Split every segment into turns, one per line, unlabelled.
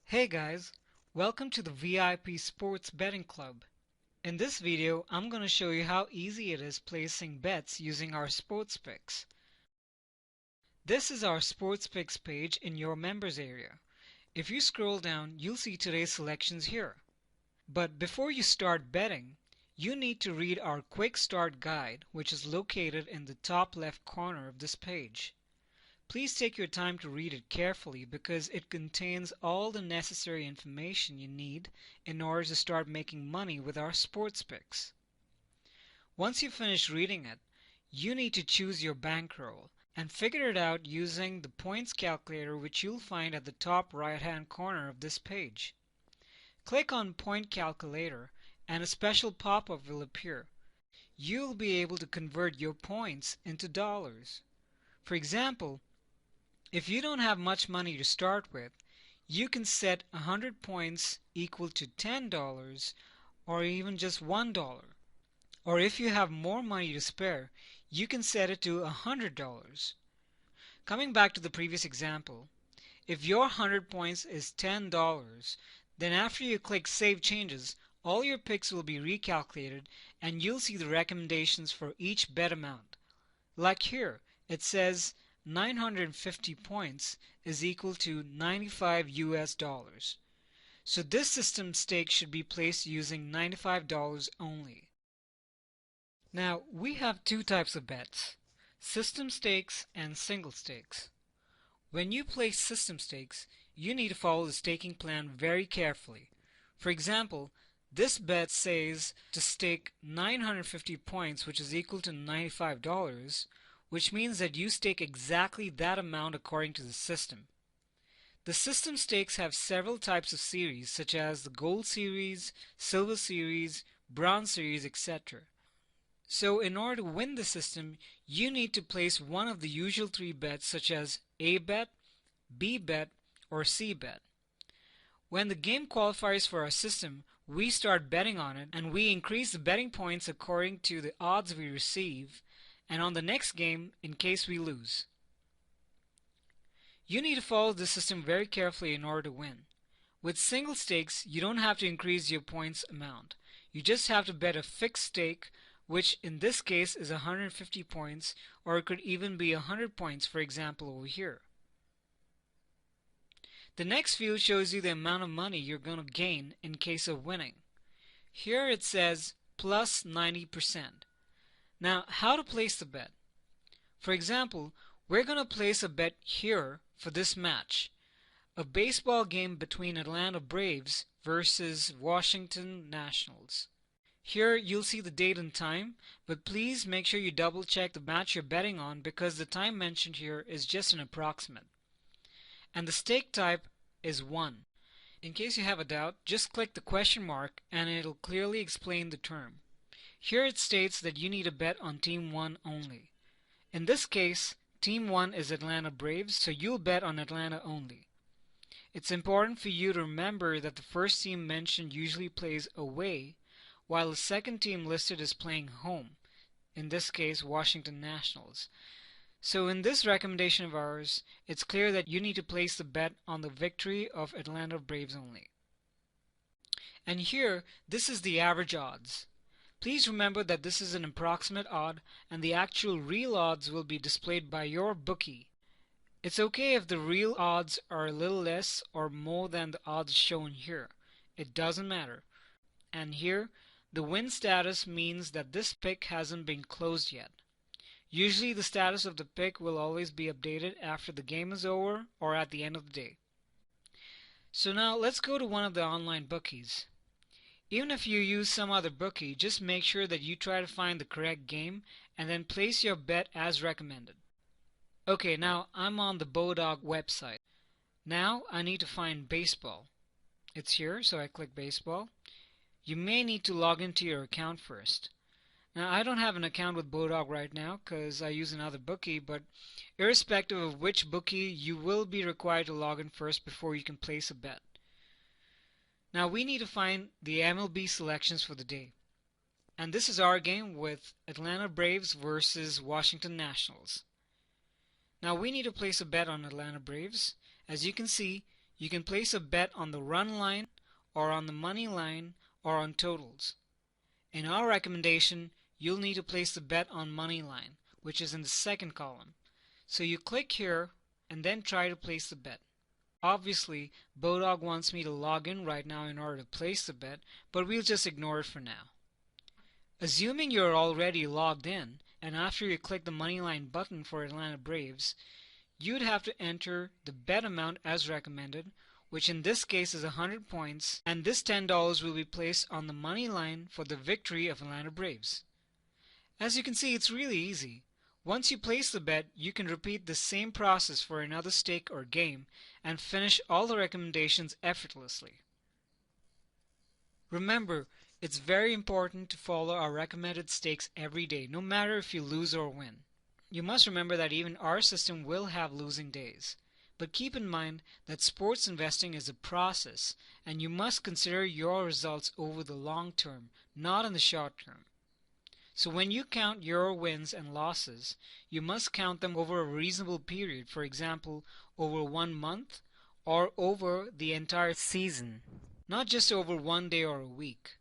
Hey guys, welcome to the VIP Sports Betting Club. In this video, I'm going to show you how easy it is placing bets using our sports picks. This is our sports picks page in your members area. If you scroll down, you'll see today's selections here. But before you start betting, you need to read our quick start guide, which is located in the top left corner of this page. Please take your time to read it carefully because it contains all the necessary information you need in order to start making money with our sports picks. Once you finish reading it, you need to choose your bankroll and figure it out using the points calculator, which you'll find at the top right-hand corner of this page. Click on Point Calculator and a special pop-up will appear. You'll be able to convert your points into dollars. For example, if you don't have much money to start with, you can set 100 points equal to $10 or even just $1. Or if you have more money to spare, you can set it to $100. Coming back to the previous example, if your 100 points is $10, then after you click Save Changes, all your picks will be recalculated and you'll see the recommendations for each bet amount. Like here, it says 950 points is equal to 95 US dollars. So this system stake should be placed using $95 only. Now we have two types of bets, system stakes and single stakes. When you place system stakes, you need to follow the staking plan very carefully. For example, this bet says to stake 950 points, which is equal to $95, which means that you stake exactly that amount according to the system. The system stakes have several types of series, such as the Gold Series, Silver Series, Bronze Series, etc. So in order to win the system, you need to place one of the usual three bets, such as A bet, B bet, or C bet. When the game qualifies for our system, we start betting on it, and we increase the betting points according to the odds we receive, and on the next game in case we lose. You need to follow this system very carefully in order to win. With single stakes, you don't have to increase your points amount. You just have to bet a fixed stake, which in this case is 150 points, or it could even be 100 points, for example over here. The next field shows you the amount of money you're going to gain in case of winning. Here it says plus 90%. Now, how to place the bet? For example, we're going to place a bet here for this match, a baseball game between Atlanta Braves versus Washington Nationals. Here you'll see the date and time, but please make sure you double check the match you're betting on because the time mentioned here is just an approximate. And the stake type is 1. In case you have a doubt, just click the question mark and it'll clearly explain the term. Here it states that you need to bet on Team 1 only. In this case, Team 1 is Atlanta Braves, so you'll bet on Atlanta only. It's important for you to remember that the first team mentioned usually plays away, while the second team listed is playing home, in this case Washington Nationals. So in this recommendation of ours, it's clear that you need to place the bet on the victory of Atlanta Braves only. And here, this is the average odds. Please remember that this is an approximate odd and the actual real odds will be displayed by your bookie. It's okay if the real odds are a little less or more than the odds shown here. It doesn't matter. And here, the win status means that this pick hasn't been closed yet. Usually the status of the pick will always be updated after the game is over or at the end of the day. So now let's go to one of the online bookies. Even if you use some other bookie, just make sure that you try to find the correct game and then place your bet as recommended. Okay, now I'm on the Bodog website. Now I need to find baseball. It's here, so I click baseball. You may need to log into your account first. Now I don't have an account with Bodog right now because I use another bookie, but irrespective of which bookie, you will be required to log in first before you can place a bet. Now we need to find the MLB selections for the day. And this is our game with Atlanta Braves versus Washington Nationals. Now we need to place a bet on Atlanta Braves. As you can see, You can place a bet on the run line or on the money line or on totals. In our recommendation, you'll need to place the bet on money line, which is in the second column. So you click here and then try to place the bet. Obviously, Bodog wants me to log in right now in order to place the bet, but we'll just ignore it for now. Assuming you're already logged in, and after you click the Moneyline button for Atlanta Braves, you'd have to enter the bet amount as recommended, which in this case is 100 points, and this $10 will be placed on the money line for the victory of Atlanta Braves. As you can see, it's really easy. Once you place the bet, you can repeat the same process for another stake or game and finish all the recommendations effortlessly. Remember, it's very important to follow our recommended stakes every day, no matter if you lose or win. You must remember that even our system will have losing days. But keep in mind that sports investing is a process, and you must consider your results over the long term, not in the short term. So when you count your wins and losses, you must count them over a reasonable period, for example, over 1 month or over the entire season, not just over 1 day or a week.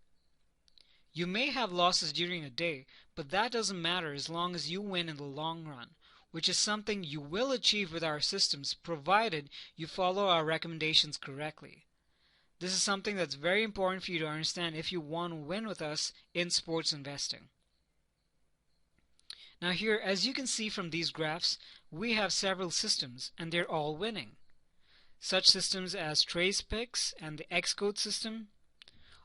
You may have losses during a day, but that doesn't matter as long as you win in the long run, which is something you will achieve with our systems provided you follow our recommendations correctly. This is something that's very important for you to understand if you want to win with us in sports investing. Now here, as you can see from these graphs, we have several systems and they're all winning. Such systems as TracePicks and the Xcode system.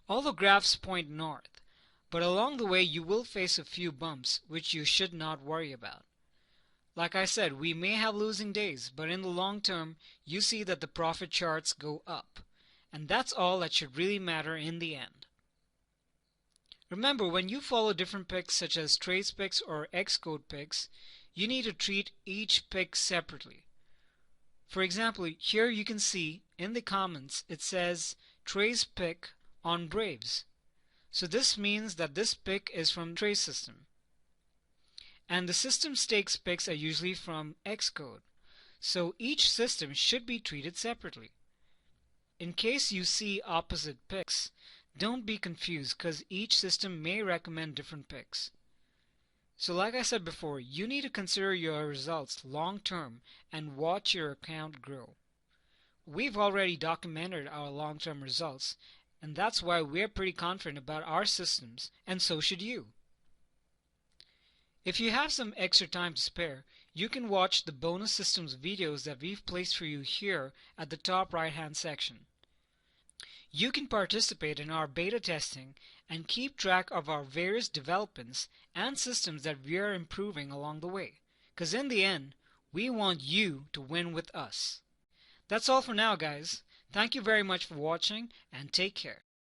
All the graphs point north, but along the way you will face a few bumps which you should not worry about. Like I said, we may have losing days, but in the long term you see that the profit charts go up, and that's all that should really matter in the end. Remember, when you follow different picks such as TracePicks or Xcode picks, you need to treat each pick separately. For example, here you can see in the comments it says TracePick on Braves. So this means that this pick is from Trace system. And the system stakes picks are usually from Xcode. So each system should be treated separately. In case you see opposite picks, don't be confused because each system may recommend different picks. So like I said before, you need to consider your results long term and watch your account grow. We've already documented our long-term results, and that's why we're pretty confident about our systems, and so should you. If you have some extra time to spare, you can watch the bonus systems videos that we've placed for you here at the top right hand section. You can participate in our beta testing and keep track of our various developments and systems that we are improving along the way. Because in the end, we want you to win with us. That's all for now, guys. Thank you very much for watching and take care.